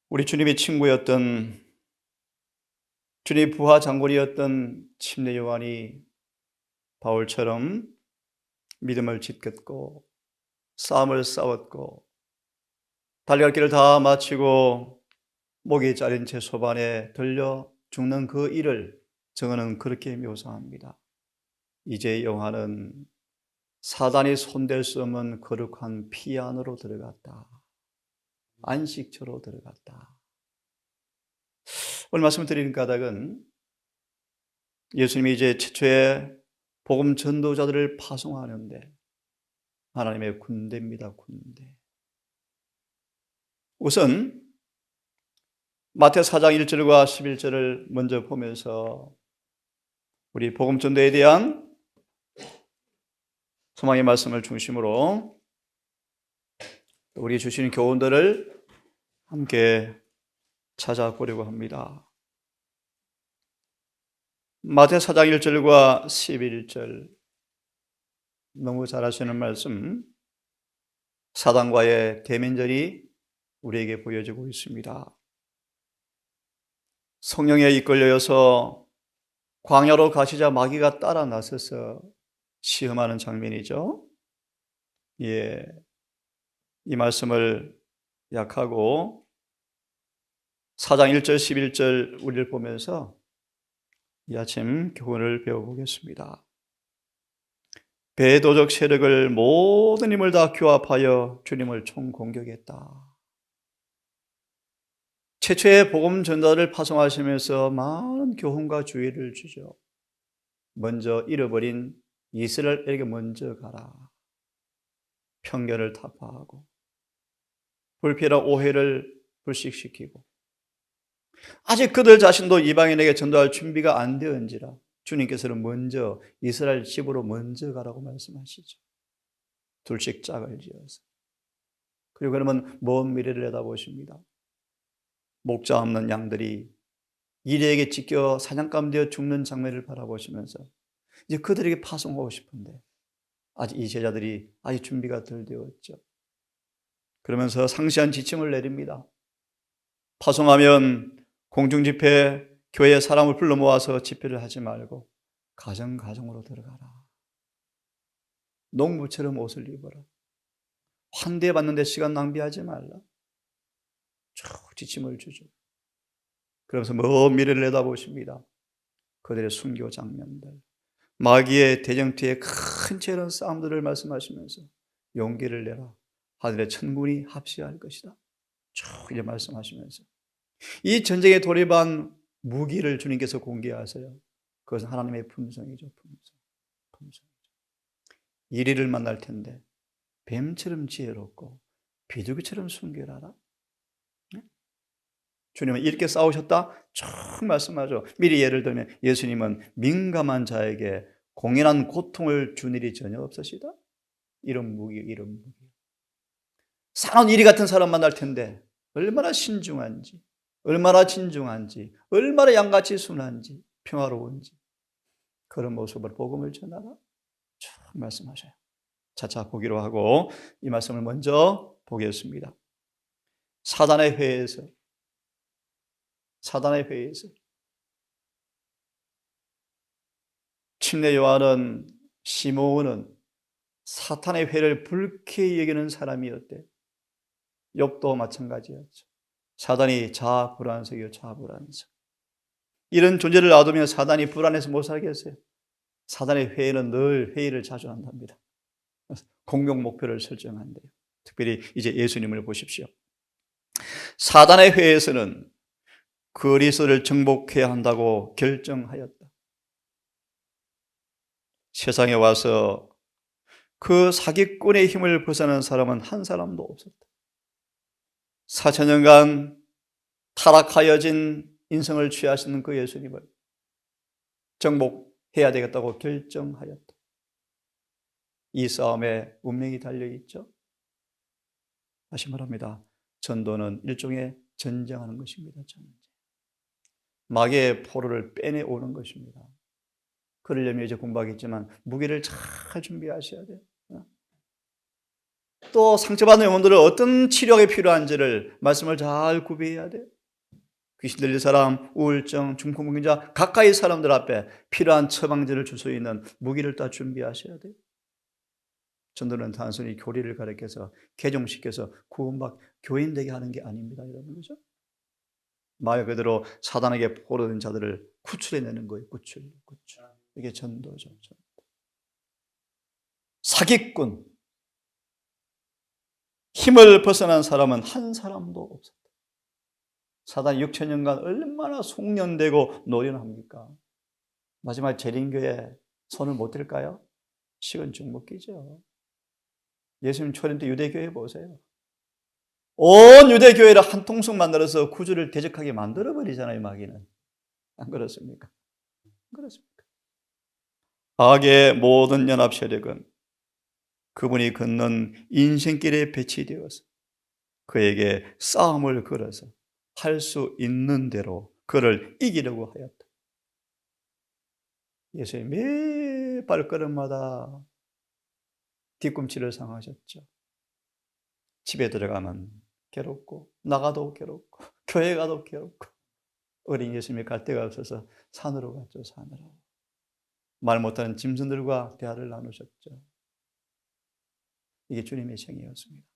우리 주님의 친구였던, 주님의 부하 장군이었던 침례 요한이 바울처럼 믿음을 지켰고 싸움을 싸웠고 달려갈 길을 다 마치고 목이 잘린 채 소반에 들려 죽는 그 일을 저는 그렇게 묘사합니다. 이제 요한은 사단이 손댈 수 없는 거룩한 피 안으로 들어갔다. 안식처로 들어갔다. 오늘 말씀을 드리는 까닭은 예수님이 이제 최초의 복음 전도자들을 파송하는데 하나님의 군대입니다. 군대. 우선 마태 4장 1절과 11절을 먼저 보면서 우리 복음 전도에 대한 소망의 말씀을 중심으로 우리 주시는 교훈들을 함께 찾아보려고 합니다. 마태 4장 1절과 11절 너무 잘 아시는 말씀, 사단과의 대면전이 우리에게 보여지고 있습니다. 성령에 이끌려서 광야로 가시자 마귀가 따라 나서서 시험하는 장면이죠. 예, 이 말씀을 약하고 4장 1절 11절 우리를 보면서 이 아침 교훈을 배워보겠습니다. 배도적 세력을 모든 힘을 다 규합하여 주님을 총공격했다. 최초의 복음 전도를 파송하시면서 많은 교훈과 주의를 주죠. 먼저 잃어버린 이스라엘에게 먼저 가라. 편견을 타파하고 불필요한 오해를 불식시키고 아직 그들 자신도 이방인에게 전도할 준비가 안 되었는지라 주님께서는 먼저 이스라엘 집으로 먼저 가라고 말씀하시죠. 둘씩 짝을 지어서. 그리고 그러면 먼 미래를 내다보십니다. 목자 없는 양들이 이리에게 찢겨 사냥감 되어 죽는 장면을 바라보시면서 이제 그들에게 파송하고 싶은데 아직 이 제자들이 아직 준비가 덜 되었죠. 그러면서 상세한 지침을 내립니다. 파송하면 공중집회, 교회에 사람을 불러 모아서 집회를 하지 말고 가정가정으로 들어가라. 농부처럼 옷을 입어라. 환대받는 데 시간 낭비하지 말라. 쭉 지침을 주죠. 그러면서 먼 미래를 내다보십니다. 그들의 순교 장면들, 마귀의 대정투의 큰 재련 싸움들을 말씀하시면서 용기를 내라. 하늘의 천군이 합시할 것이다. 쭉 이제 말씀하시면서 이 전쟁에 돌입한 무기를 주님께서 공개하세요. 그것은 하나님의 품성이죠. 품성이죠. 이리를 만날 텐데 뱀처럼 지혜롭고 비둘기처럼 순결하라. 주님은 이렇게 싸우셨다? 쭉 말씀하죠. 미리 예를 들면 예수님은 민감한 자에게 공연한 고통을 준 일이 전혀 없으시다. 이런 무기. 상한 이리 같은 사람 만날 텐데 얼마나 신중한지, 얼마나 진중한지, 얼마나 양같이 순한지, 평화로운지 그런 모습을 복음을 전하라. 쭉 말씀하셔요. 차차 보기로 하고 이 말씀을 먼저 보겠습니다. 사단의 회에서 침례 요한은 시므온은 사탄의 회를 불쾌히 여기는 사람이었대. 욥도 마찬가지였죠. 사단이 자불안석이요, 자불안석. 이런 존재를 놔두면 사단이 불안해서 못 살겠어요. 사단의 회의는 늘 회의를 자주 한답니다. 공격 목표를 설정한대요. 특별히 이제 예수님을 보십시오. 사단의 회에서는 그리스도를 정복해야 한다고 결정하였다. 세상에 와서 그 사기꾼의 힘을 벗어난 사람은 한 사람도 없었다. 4,000년간 타락하여진 인생을 취하시는 그 예수님을 정복해야 되겠다고 결정하였다. 이 싸움에 운명이 달려있죠. 다시 말합니다. 전도는 일종의 전쟁하는 것입니다. 전쟁. 마귀의 포로를 빼내오는 것입니다. 그러려면 이제 공부하겠지만 무기를 잘 준비하셔야 돼요. 또 상처받는 영혼들은 어떤 치료가 필요한지를 말씀을 잘 구비해야 돼요. 귀신 들린 사람, 우울증, 중풍병자 가까이 사람들 앞에 필요한 처방전을 줄 수 있는 무기를 다 준비하셔야 돼요. 전도는 단순히 교리를 가르쳐서 개종시켜서 구원받 교인 되게 하는 게 아닙니다, 여러분. 그죠? 말 그대로 사단에게 포로된 자들을 구출해내는 거예요. 구출. 이게 전도죠. 사기꾼. 힘을 벗어난 사람은 한 사람도 없었다. 사단 6천년간 얼마나 숙련되고 노련합니까? 마지막 재림교회 손을 못 들까요? 식은 죽 먹기죠. 예수님 초림 때 유대교회 보세요. 온 유대교회를 한 통속 만들어서 구주를 대적하게 만들어버리잖아요, 마귀는. 안 그렇습니까? 안 그렇습니까? 악의 모든 연합 세력은 그분이 걷는 인생길에 배치되어서 그에게 싸움을 걸어서 할 수 있는 대로 그를 이기려고 하였다. 예수님 매 발걸음마다 뒤꿈치를 상하셨죠. 집에 들어가면 괴롭고 나가도 괴롭고 교회 가도 괴롭고 어린 예수님이 갈 데가 없어서 산으로 갔죠. 산으로. 말 못하는 짐승들과 대화를 나누셨죠. 이게 주님의 생이었습니다.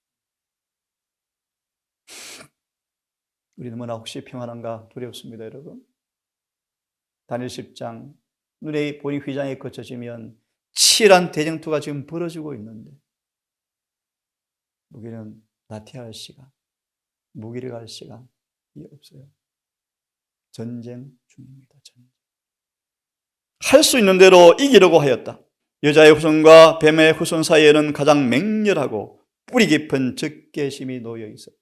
우리는 뭐나 혹시 평안한가 두렵습니다, 여러분. 다니엘 10장 눈에 보니 휘장이 거쳐지면 치열한 대쟁투가 지금 벌어지고 있는데 우리는 나태할 시간, 무기를 갈 시간이 없어요. 전쟁 중입니다. 전쟁. 할 수 있는 대로 이기려고 하였다. 여자의 후손과 뱀의 후손 사이에는 가장 맹렬하고 뿌리 깊은 적개심이 놓여 있었다.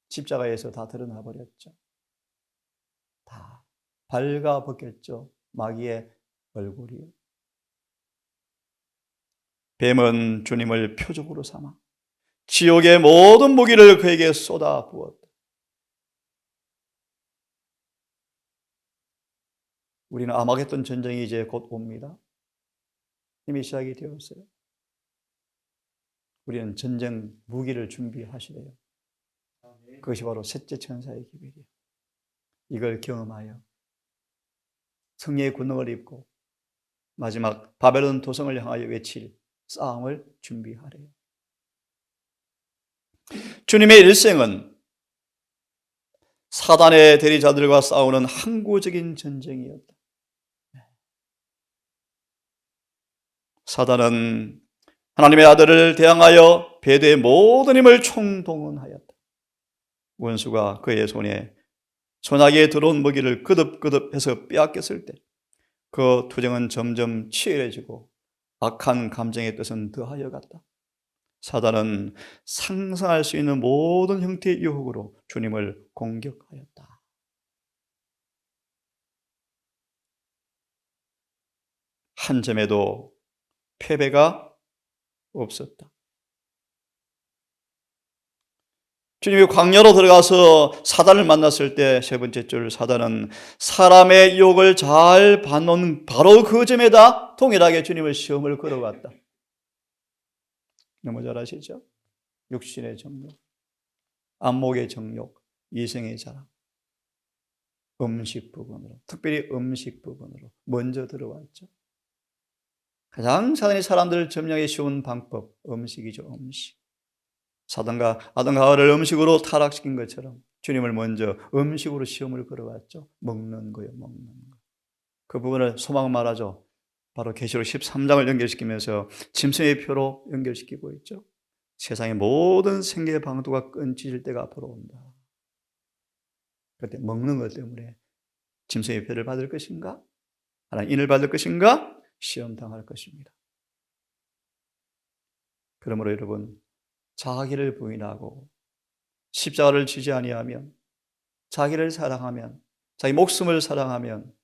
십자가에서 다 드러나 버렸죠. 다 발가 벗겼죠. 마귀의 얼굴이요. 뱀은 주님을 표적으로 삼아 지옥의 모든 무기를 그에게 쏟아 부었다. 우리는 아마겟돈 전쟁이 이제 곧 옵니다. 이미 시작이 되었어요. 우리는 전쟁 무기를 준비하시래요. 그것이 바로 셋째 천사의 기별이에요. 이걸 경험하여 승리의 군능을 입고 마지막 바벨론 도성을 향하여 외칠 싸움을 준비하래요. 주님의 일생은 사단의 대리자들과 싸우는 항구적인 전쟁이었다. 사단은 하나님의 아들을 대항하여 배대의 모든 힘을 총동원하였다. 원수가 그의 손에 소나기에 들어온 먹이를 그득그득해서 빼앗겼을 때 그 투쟁은 점점 치열해지고 악한 감정의 뜻은 더하여 갔다. 사단은 상상할 수 있는 모든 형태의 유혹으로 주님을 공격하였다. 한 점에도 패배가 없었다. 주님이 광야로 들어가서 사단을 만났을 때 세 번째 줄 사단은 사람의 유혹을 잘 받는 바로 그 점에다 동일하게 주님을 시험을 걸어갔다. 너무 잘 아시죠? 육신의 정욕, 안목의 정욕, 이생의 자랑, 음식 부분으로, 특별히 음식 부분으로 먼저 들어왔죠. 가장 사단이 사람들을 점령하기 쉬운 방법, 음식이죠. 음식. 사단과 아담과 하와를 음식으로 타락시킨 것처럼 주님을 먼저 음식으로 시험을 걸어왔죠. 먹는 거예요. 먹는 거. 그 부분을 소망 말하죠. 바로 계시록 13장을 연결시키면서 짐승의 표로 연결시키고 있죠. 세상의 모든 생계의 방도가 끊어질 때가 앞으로 온다. 그때 먹는 것 때문에 짐승의 표를 받을 것인가? 하나님 인을 받을 것인가? 시험당할 것입니다. 그러므로 여러분, 자기를 부인하고 십자가를 지지 아니하면, 자기를 사랑하면, 자기 목숨을 사랑하면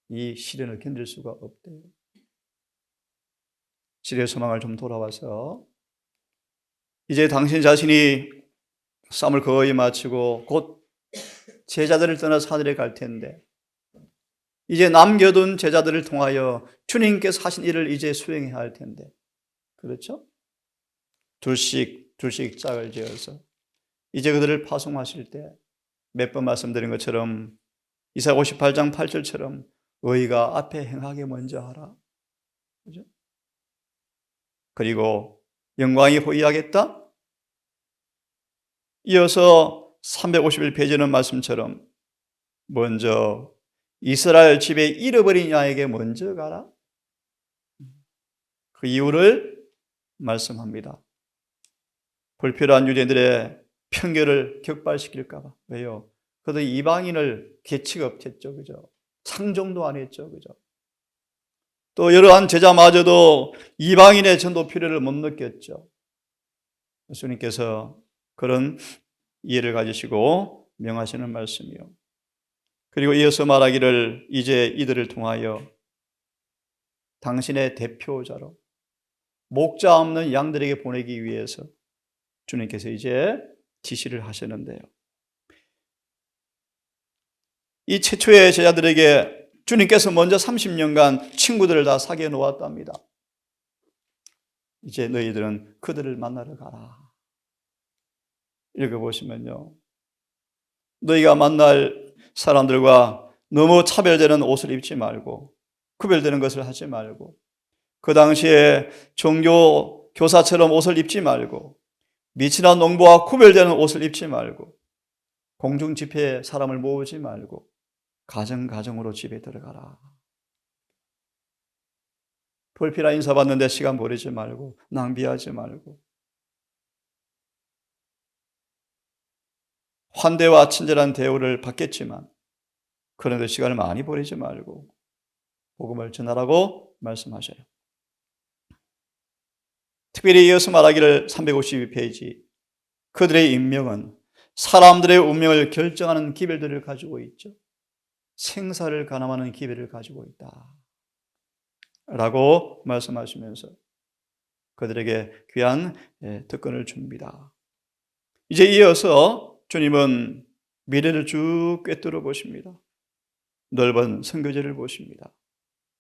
이 시련을 견딜 수가 없대요. 시대의 소망을 좀 돌아와서 이제 당신 자신이 싸움을 거의 마치고 곧 제자들을 떠나서 하늘에 갈 텐데 이제 남겨둔 제자들을 통하여 주님께서 하신 일을 이제 수행해야 할 텐데, 그렇죠? 둘씩 짝을 지어서 이제 그들을 파송하실 때 몇 번 말씀드린 것처럼 이사야 58장 8절처럼 의가 앞에 행하게 먼저 하라. 그죠? 그리고 영광이 호위하겠다. 이어서 351페이지는 말씀처럼 먼저 이스라엘 집에 잃어버린 양에게 먼저 가라. 그 이유를 말씀합니다. 불필요한 유대인들의 편견을 격발시킬까 봐. 왜요? 그들 이방인을 개치가 없겠죠. 그죠? 상종도 안 했죠. 그죠? 또 여러한 제자마저도 이방인의 전도 필요를 못 느꼈죠. 예수님께서 그런 이해를 가지시고 명하시는 말씀이요. 그리고 이어서 말하기를 이제 이들을 통하여 당신의 대표자로 목자 없는 양들에게 보내기 위해서 주님께서 이제 지시를 하셨는데요. 이 최초의 제자들에게 주님께서 먼저 30년간 친구들을 다 사귀어 놓았답니다. 이제 너희들은 그들을 만나러 가라. 읽어보시면요. 너희가 만날 사람들과 너무 차별되는 옷을 입지 말고 구별되는 것을 하지 말고 그 당시에 종교 교사처럼 옷을 입지 말고 미친한 농부와 구별되는 옷을 입지 말고 공중 집회에 사람을 모으지 말고 가정으로 집에 들어가라. 불필요한 인사 받는데 시간 버리지 말고 낭비하지 말고 환대와 친절한 대우를 받겠지만 그런데 시간을 많이 버리지 말고 복음을 전하라고 말씀하셔요. 특별히 이어서 말하기를 352페이지 그들의 인명은 사람들의 운명을 결정하는 기별들을 가지고 있죠. 생사를 가늠하는 기별을 가지고 있다 라고 말씀하시면서 그들에게 귀한 특권을 줍니다. 이제 이어서 주님은 미래를 쭉 꿰뚫어 보십니다. 넓은 선교지를 보십니다.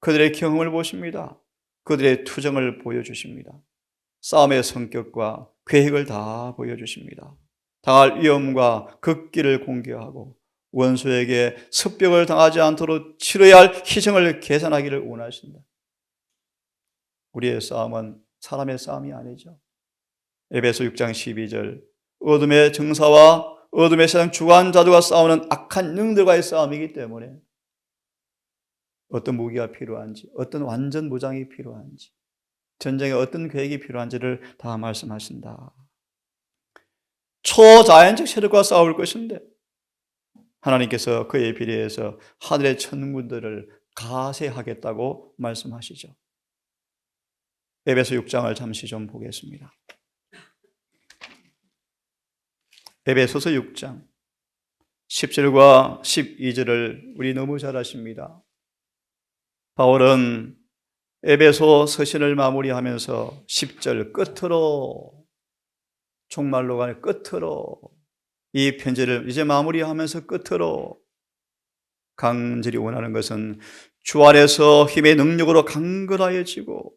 그들의 경험을 보십니다. 그들의 투정을 보여주십니다. 싸움의 성격과 계획을 다 보여주십니다. 당할 위험과 극기를 공개하고 원수에게 습벽을 당하지 않도록 치러야 할 희생을 계산하기를 원하신다. 우리의 싸움은 사람의 싸움이 아니죠. 에베소 6장 12절 어둠의 정사와 어둠의 세상 주관자들과 싸우는 악한 영들과의 싸움이기 때문에 어떤 무기가 필요한지 어떤 완전 무장이 필요한지 전쟁에 어떤 계획이 필요한지를 다 말씀하신다. 초자연적 세력과 싸울 것인데 하나님께서 그에 비례해서 하늘의 천군들을 가세하겠다고 말씀하시죠. 에베소 6장을 잠시 좀 보겠습니다. 에베소서 6장 10절과 12절을 우리 너무 잘 아십니다. 바울은 에베소 서신을 마무리하면서 10절 끝으로 종말로 가는 끝으로 이 편지를 이제 마무리하면서 끝으로 간절히 원하는 것은 주 안에서 힘의 능력으로 강건하여지고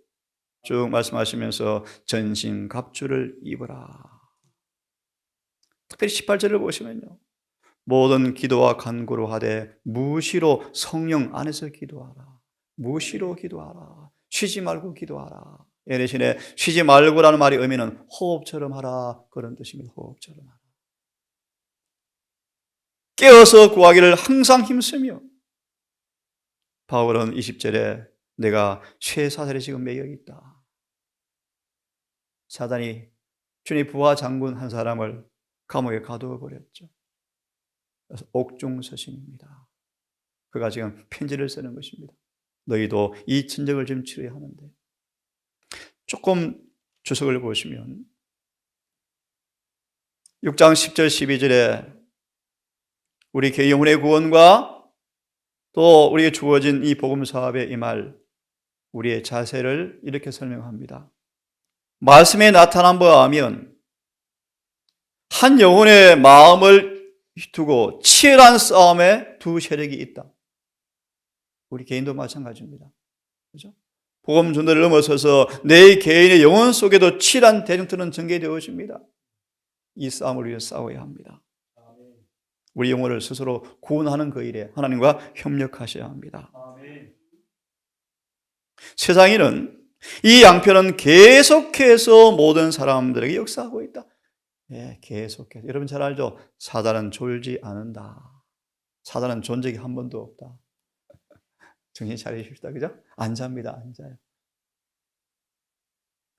쭉 말씀하시면서 전신갑주를 입으라. 특별히 18절을 보시면요. 모든 기도와 간구로 하되 무시로 성령 안에서 기도하라. 무시로 기도하라. 쉬지 말고 기도하라. 대신에 쉬지 말고라는 말의 의미는 호흡처럼 하라 그런 뜻입니다. 호흡처럼 하라. 깨어서 구하기를 항상 힘쓰며 바울은 20절에 내가 쇠사슬에 지금 매여 있다. 사단이 주님 부하 장군 한 사람을 감옥에 가두어 버렸죠. 그래서 옥중서신입니다. 그가 지금 편지를 쓰는 것입니다. 너희도 이 전쟁을 지금 치러야 하는데 조금 주석을 보시면 6장 10절 12절에 우리 개인 영혼의 구원과 또 우리에게 주어진 이 복음 사업의 임할 우리의 자세를 이렇게 설명합니다. 말씀에 나타난 바에 하면 한 영혼의 마음을 두고 치열한 싸움에 두 세력이 있다. 우리 개인도 마찬가지입니다. 그죠? 복음 전도를 넘어서서 내 개인의 영혼 속에도 치열한 대전투는 전개되어집니다. 이 싸움을 위해 싸워야 합니다. 우리 영혼을 스스로 구원하는 그 일에 하나님과 협력하셔야 합니다. 세상에는 이 양편은 계속해서 모든 사람들에게 역사하고 있다. 예, 계속해서. 여러분 잘 알죠? 사단은 졸지 않는다. 사단은 존 적이 한 번도 없다. 정신 차리십시다. 그죠? 안 잡니다. 안 자요.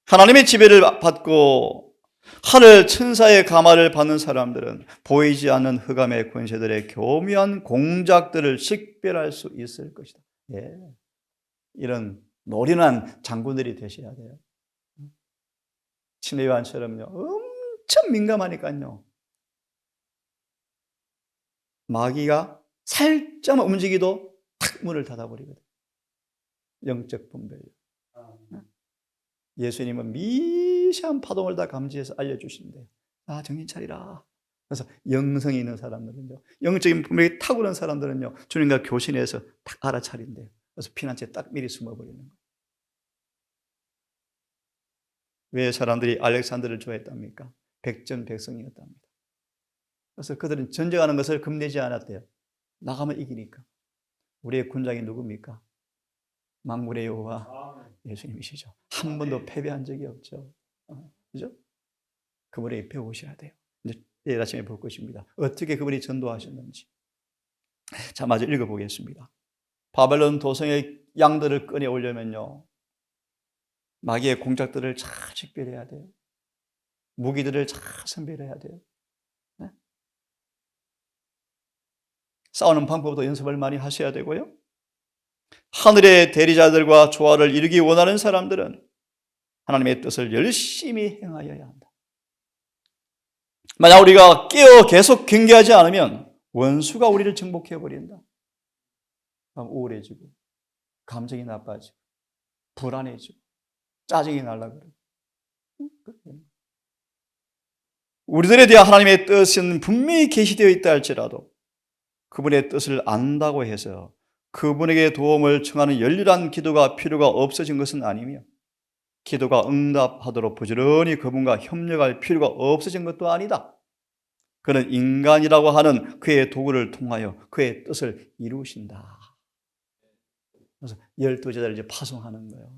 하나님의 지배를 받고 하늘 천사의 감화를 받는 사람들은 보이지 않는 흑암의 권세들의 교묘한 공작들을 식별할 수 있을 것이다. 예. 이런 노련한 장군들이 되셔야 돼요. 친레요한처럼요. 엄청 민감하니까요. 마귀가 살짝만 움직이도 탁 문을 닫아버리거든요. 영적 분별력. 예수님은 미세한 파동을 다 감지해서 알려주시는데요. 아, 정신 차리라. 그래서 영성이 있는 사람들은요, 영적인 분별이 탁월한 사람들은요, 주님과 교신해서 딱 알아차린대요. 그래서 피난처에 딱 미리 숨어버리는 거예요. 왜 사람들이 알렉산더를 좋아했답니까? 백전백승이었답니다. 그래서 그들은 전쟁하는 것을 겁내지 않았대요. 나가면 이기니까. 우리의 군장이 누굽니까? 만물의 여호와 예수님이시죠. 한 번도 패배한 적이 없죠. 그죠? 그분에게 배우셔야 돼요. 이제 내일 아침에 볼 것입니다. 어떻게 그분이 전도하셨는지. 자, 마저 읽어보겠습니다. 바벨론 도성의 양들을 꺼내 오려면요, 마귀의 공작들을 잘 식별해야 돼요. 무기들을 잘 선별해야 돼요. 네? 싸우는 방법도 연습을 많이 하셔야 되고요. 하늘의 대리자들과 조화를 이루기 원하는 사람들은 하나님의 뜻을 열심히 행하여야 한다. 만약 우리가 깨어 계속 경계하지 않으면 원수가 우리를 정복해버린다. 우울해지고 감정이 나빠지고 불안해지고 짜증이 날라 그러고. 우리들에 대한 하나님의 뜻은 분명히 계시되어 있다 할지라도 그분의 뜻을 안다고 해서 그분에게 도움을 청하는 열렬한 기도가 필요가 없어진 것은 아니며 기도가 응답하도록 부지런히 그분과 협력할 필요가 없어진 것도 아니다. 그는 인간이라고 하는 그의 도구를 통하여 그의 뜻을 이루신다. 그래서 12제자를 이제 파송하는 거예요.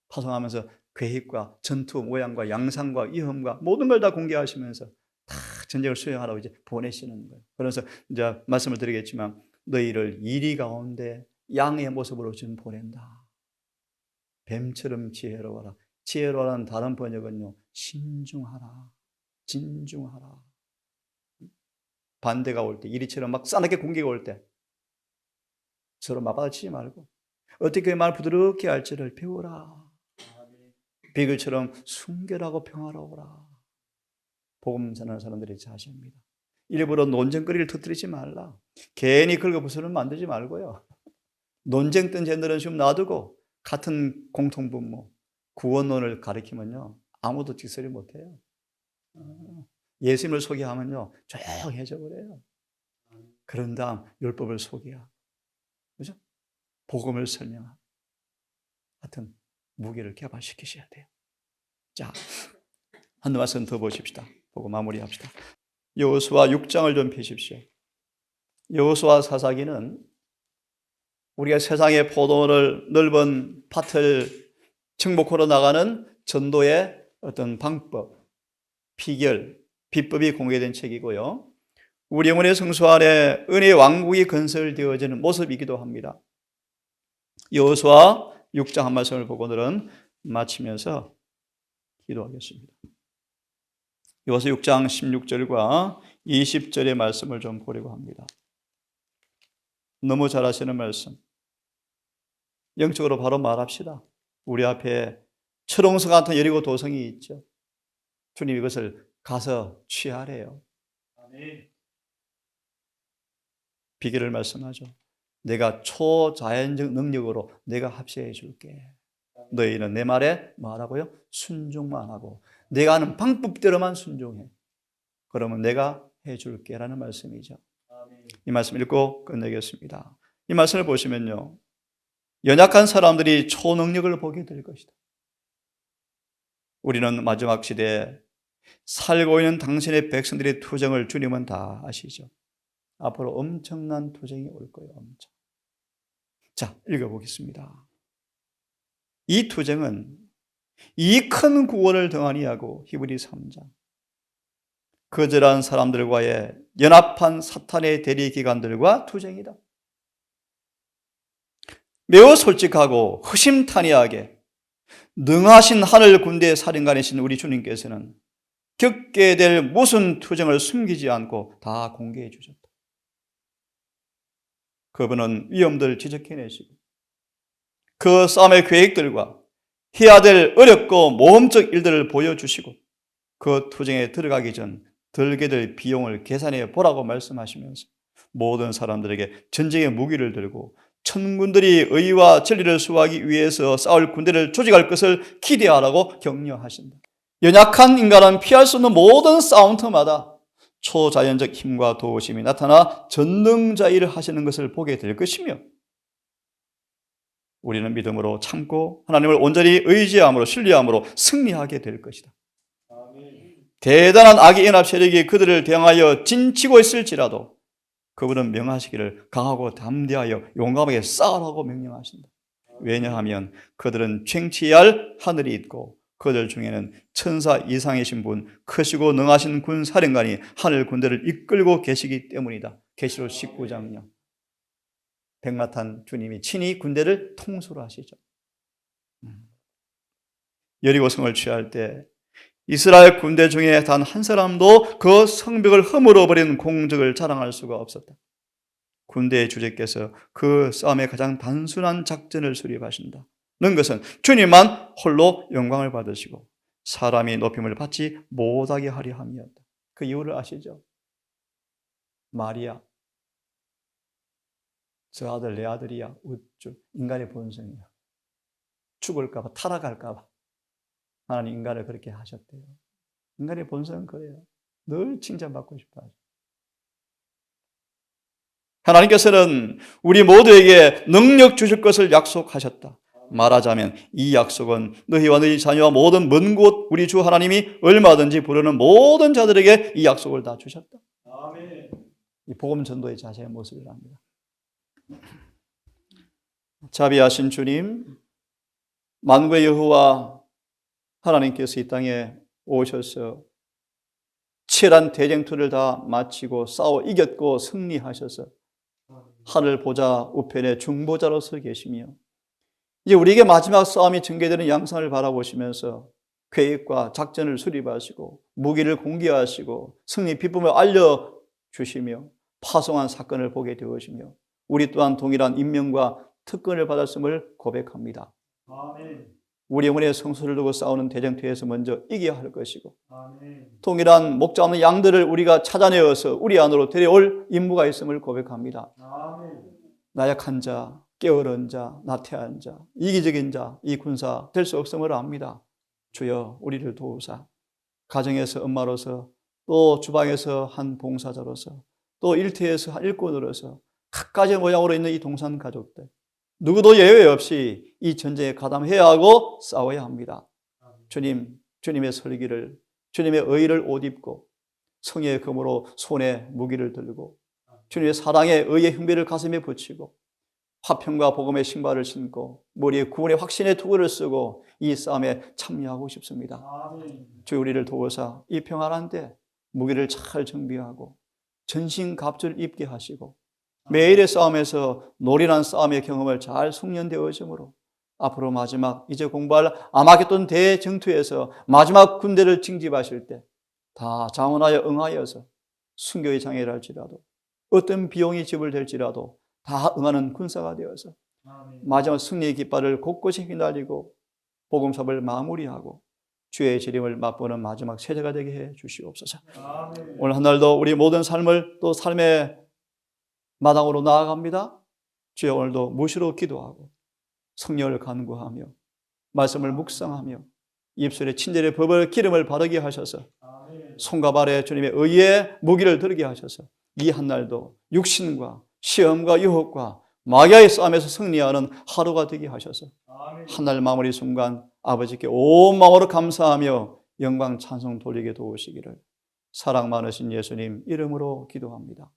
파송하면서 계획과 전투 모양과 양상과 위험과 모든 걸 다 공개하시면서 다 전쟁을 수행하라고 이제 보내시는 거예요. 그래서 이제 말씀을 드리겠지만 너희를 이리 가운데 양의 모습으로 지금 보낸다. 뱀처럼 지혜로워라. 지혜로워라는 다른 번역은요, 신중하라, 진중하라. 반대가 올 때, 이리처럼 막 싸납게 공격이 올 때 서로 맞받아치지 말고 어떻게 말 부드럽게 할지를 배우라. 비글처럼 순결하고 평화로워라. 복음 전하는 사람들이 자십니다. 일부러 논쟁거리를 터뜨리지 말라. 괜히 긁어부수는 만들지 말고요. 논쟁 뜬 쟤들은 좀 놔두고 같은 공통분모, 구원론을 가리키면요, 아무도 직설이 못해요. 예수님을 소개하면요, 조용해져 버려요. 그런 다음 율법을 소개하고, 그죠? 복음을 설명하고, 하여튼 무게를 개발시키셔야 돼요. 자, 한 말씀 더 보십시다. 보고 마무리합시다. 여호수아 6장을 좀 펴십시오. 여호수아 사사기는 우리가 세상의 포도를 넓은 밭을 정복하러 나가는 전도의 어떤 방법, 비결, 비법이 공개된 책이고요. 우리 영혼의 성소 안에 은혜의 왕국이 건설되어지는 모습이기도 합니다. 여호수아 6장 한 말씀을 보고 오늘은 마치면서 기도하겠습니다. 여호수아 6장 16절과 20절의 말씀을 좀 보려고 합니다. 너무 잘 아시는 말씀. 영적으로 바로 말합시다. 우리 앞에 철옹성 같은 여리고 도성이 있죠. 주님 이것을 가서 취하래요. 비결을 말씀하죠. 내가 초자연적 능력으로 내가 합세해 줄게. 너희는 내 말에 뭐하라고요? 순종만 하고 내가 하는 방법대로만 순종해. 그러면 내가 해줄게 라는 말씀이죠. 이 말씀 읽고 끝내겠습니다. 이 말씀을 보시면요, 연약한 사람들이 초능력을 보게 될 것이다. 우리는 마지막 시대에 살고 있는 당신의 백성들의 투쟁을 주님은 다 아시죠. 앞으로 엄청난 투쟁이 올 거예요. 엄청. 자, 읽어보겠습니다. 이 투쟁은 이 큰 구원을 등한히 하고 히브리 3장 거절한 사람들과의 연합한 사탄의 대리 기관들과 투쟁이다. 매우 솔직하고 허심탄회하게 능하신 하늘 군대의 사령관이신 우리 주님께서는 겪게 될 무슨 투쟁을 숨기지 않고 다 공개해 주셨다. 그분은 위험들을 지적해내시고 그 싸움의 계획들과 해야 될 어렵고 모험적 일들을 보여주시고 그 투쟁에 들어가기 전 들게 될 비용을 계산해 보라고 말씀하시면서 모든 사람들에게 전쟁의 무기를 들고 천군들이 의와 진리를 수호하기 위해서 싸울 군대를 조직할 것을 기대하라고 격려하신다. 연약한 인간은 피할 수 없는 모든 싸움터마다 초자연적 힘과 도우심이 나타나 전능자 일을 하시는 것을 보게 될 것이며 우리는 믿음으로 참고 하나님을 온전히 의지함으로 신뢰함으로 승리하게 될 것이다. 대단한 악의 연합 세력이 그들을 대항하여 진치고 있을지라도 그분은 명하시기를 강하고 담대하여 용감하게 싸우라고 명령하신다. 왜냐하면 그들은 쟁취해야 할 하늘이 있고 그들 중에는 천사 이상이신 분, 크시고 능하신 군사령관이 하늘 군대를 이끌고 계시기 때문이다. 계시록 19장요. 백마탄 주님이 친히 군대를 통수로 하시죠. 여리고성을 취할 때 이스라엘 군대 중에 단 한 사람도 그 성벽을 허물어 버린 공적을 자랑할 수가 없었다. 군대의 주제께서 그 싸움의 가장 단순한 작전을 수립하신다. 는 것은 주님만 홀로 영광을 받으시고 사람이 높임을 받지 못하게 하려 함이었다. 그 이유를 아시죠? 마리아, 저 아들 내 아들이야. 우쭈 인간의 본성이야. 죽을까 봐 타락할까 봐 하나님 인간을 그렇게 하셨대요. 인간의 본성은 그래요. 늘 칭찬받고 싶어 하죠. 하나님께서는 우리 모두에게 능력 주실 것을 약속하셨다. 말하자면 이 약속은 너희와 너희 자녀와 모든 먼 곳 우리 주 하나님이 얼마든지 부르는 모든 자들에게 이 약속을 다 주셨다. 아멘. 이 복음 전도의 자세의 모습이랍니다. 자비하신 주님, 만국의 여호와 하나님께서 이 땅에 오셔서 치열한 대쟁투를 다 마치고 싸워 이겼고 승리하셔서 하늘 보좌 우편에 중보자로 서 계시며 이제 우리에게 마지막 싸움이 전개되는 양상을 바라보시면서 계획과 작전을 수립하시고 무기를 공개하시고 승리 비법을 알려주시며 파송한 사건을 보게 되으시며 우리 또한 동일한 임명과 특권을 받았음을 고백합니다. 아멘. 우리 영혼의 성소를 두고 싸우는 대쟁투에서 먼저 이겨야 할 것이고 아멘. 동일한 목자 없는 양들을 우리가 찾아내어서 우리 안으로 데려올 임무가 있음을 고백합니다. 아멘. 나약한 자, 게으른 자, 나태한 자, 이기적인 자, 이 군사 될 수 없음을 압니다. 주여 우리를 도우사 가정에서 엄마로서 또 주방에서 한 봉사자로서 또 일터에서 한 일꾼으로서 각가지 모양으로 있는 이 동산 가족들 누구도 예외 없이 이 전쟁에 가담해야 하고 싸워야 합니다. 주님, 주님의 설기를 주님의 의를 옷 입고 성의 검으로 손에 무기를 들고 주님의 사랑의 의의 흉배를 가슴에 붙이고 화평과 복음의 신발을 신고 머리에 구원의 확신의 투구를 쓰고 이 싸움에 참여하고 싶습니다. 주 우리를 도우사 이 평안한 때 무기를 잘 정비하고 전신갑주를 입게 하시고 매일의 싸움에서 노련한 싸움의 경험을 잘 숙련되어짐으로 앞으로 마지막 이제 공부할 아마겟돈 대쟁투에서 마지막 군대를 징집하실 때 다 자원하여 응하여서 순교의 장애를 할지라도 어떤 비용이 지불될지라도 다 응하는 군사가 되어서 마지막 승리의 깃발을 곳곳이 휘날리고 복음사업을 마무리하고 주의 재림을 맛보는 마지막 세대가 되게 해 주시옵소서. 아멘. 오늘 한 날도 우리 모든 삶을 또 삶의 마당으로 나아갑니다. 주여 오늘도 무시로 기도하고 성령을 간구하며 말씀을 묵상하며 입술에 친절의 법을 기름을 바르게 하셔서 손과 발에 주님의 의의 무기를 들게 하셔서 이 한 날도 육신과 시험과 유혹과 마귀와의 싸움에서 승리하는 하루가 되게 하셔서 하늘 마무리 순간 아버지께 온 마음으로 감사하며 영광 찬송 돌리게 도우시기를 사랑 많으신 예수님 이름으로 기도합니다.